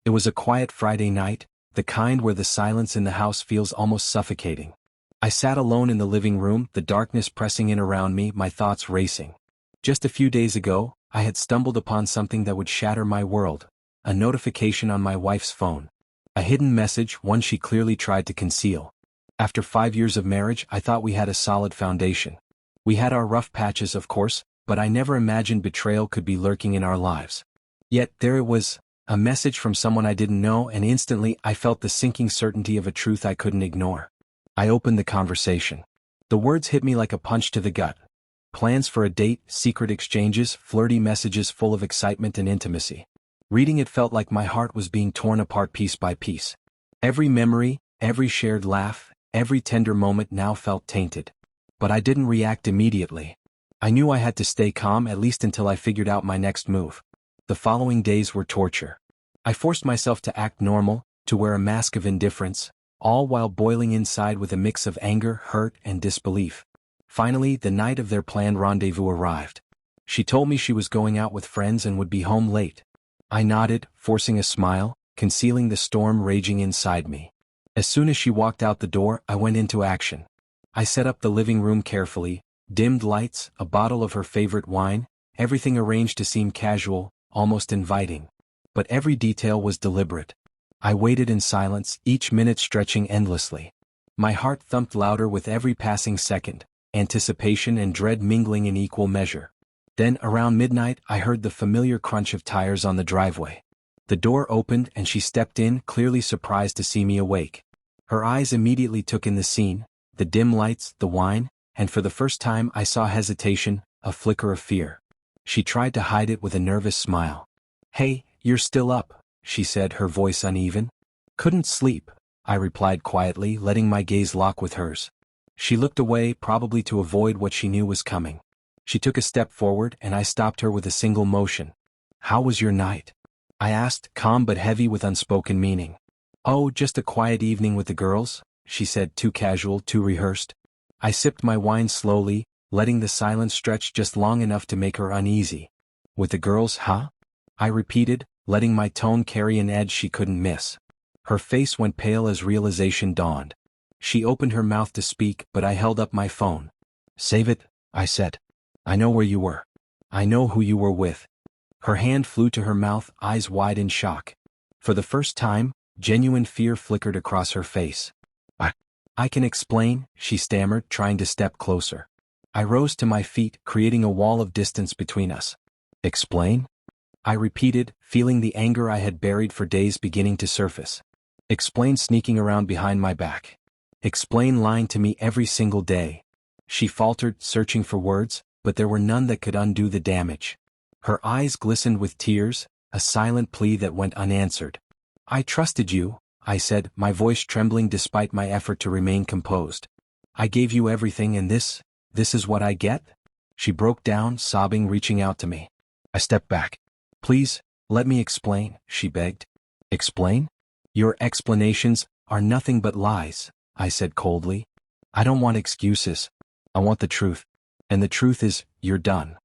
It was a quiet Friday night, the kind where the silence in the house feels almost suffocating. I sat alone in the living room, the darkness pressing in around me, my thoughts racing. Just a few days ago, I had stumbled upon something that would shatter my world. A notification on my wife's phone. A hidden message, one she clearly tried to conceal. After 5 years of marriage, I thought we had a solid foundation. We had our rough patches, of course, but I never imagined betrayal could be lurking in our lives. Yet there it was, a message from someone I didn't know, and instantly I felt the sinking certainty of a truth I couldn't ignore. I opened the conversation. The words hit me like a punch to the gut. Plans for a date, secret exchanges, flirty messages full of excitement and intimacy. Reading it felt like my heart was being torn apart piece by piece. Every memory, every shared laugh, every tender moment now felt tainted. But I didn't react immediately. I knew I had to stay calm, at least until I figured out my next move. The following days were torture. I forced myself to act normal, to wear a mask of indifference, all while boiling inside with a mix of anger, hurt, and disbelief. Finally, the night of their planned rendezvous arrived. She told me she was going out with friends and would be home late. I nodded, forcing a smile, concealing the storm raging inside me. As soon as she walked out the door, I went into action. I set up the living room carefully, dimmed lights, a bottle of her favorite wine, everything arranged to seem casual, almost inviting. But every detail was deliberate. I waited in silence, each minute stretching endlessly. My heart thumped louder with every passing second, anticipation and dread mingling in equal measure. Then, around midnight, I heard the familiar crunch of tires on the driveway. The door opened and she stepped in, clearly surprised to see me awake. Her eyes immediately took in the scene, the dim lights, the wine, and for the first time I saw hesitation, a flicker of fear. She tried to hide it with a nervous smile. "Hey, you're still up," she said, her voice uneven. "Couldn't sleep," I replied quietly, letting my gaze lock with hers. She looked away, probably to avoid what she knew was coming. She took a step forward and I stopped her with a single motion. "How was your night?" I asked, calm but heavy with unspoken meaning. "Oh, just a quiet evening with the girls," she said, too casual, too rehearsed. I sipped my wine slowly, letting the silence stretch just long enough to make her uneasy. "With the girls, huh?" I repeated, letting my tone carry an edge she couldn't miss. Her face went pale as realization dawned. She opened her mouth to speak, but I held up my phone. "Save it," I said. "I know where you were. I know who you were with." Her hand flew to her mouth, eyes wide in shock. For the first time, genuine fear flickered across her face. I can explain," she stammered, trying to step closer. I rose to my feet, creating a wall of distance between us. "Explain?" I repeated, feeling the anger I had buried for days beginning to surface. "Explain sneaking around behind my back. Explain lying to me every single day." She faltered, searching for words, but there were none that could undo the damage. Her eyes glistened with tears, a silent plea that went unanswered. "I trusted you," I said, my voice trembling despite my effort to remain composed. "I gave you everything and this is what I get?" She broke down, sobbing, reaching out to me. I stepped back. "Please, let me explain," she begged. "Explain? Your explanations are nothing but lies," I said coldly. "I don't want excuses. I want the truth. And the truth is, you're done."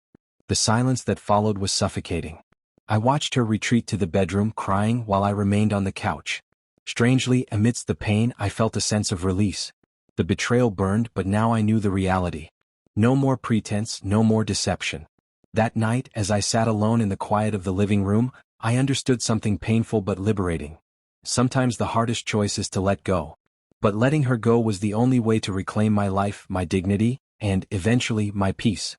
The silence that followed was suffocating. I watched her retreat to the bedroom, crying while I remained on the couch. Strangely, amidst the pain, I felt a sense of release. The betrayal burned, but now I knew the reality. No more pretense, no more deception. That night, as I sat alone in the quiet of the living room, I understood something painful but liberating. Sometimes the hardest choice is to let go. But letting her go was the only way to reclaim my life, my dignity, and, eventually, my peace.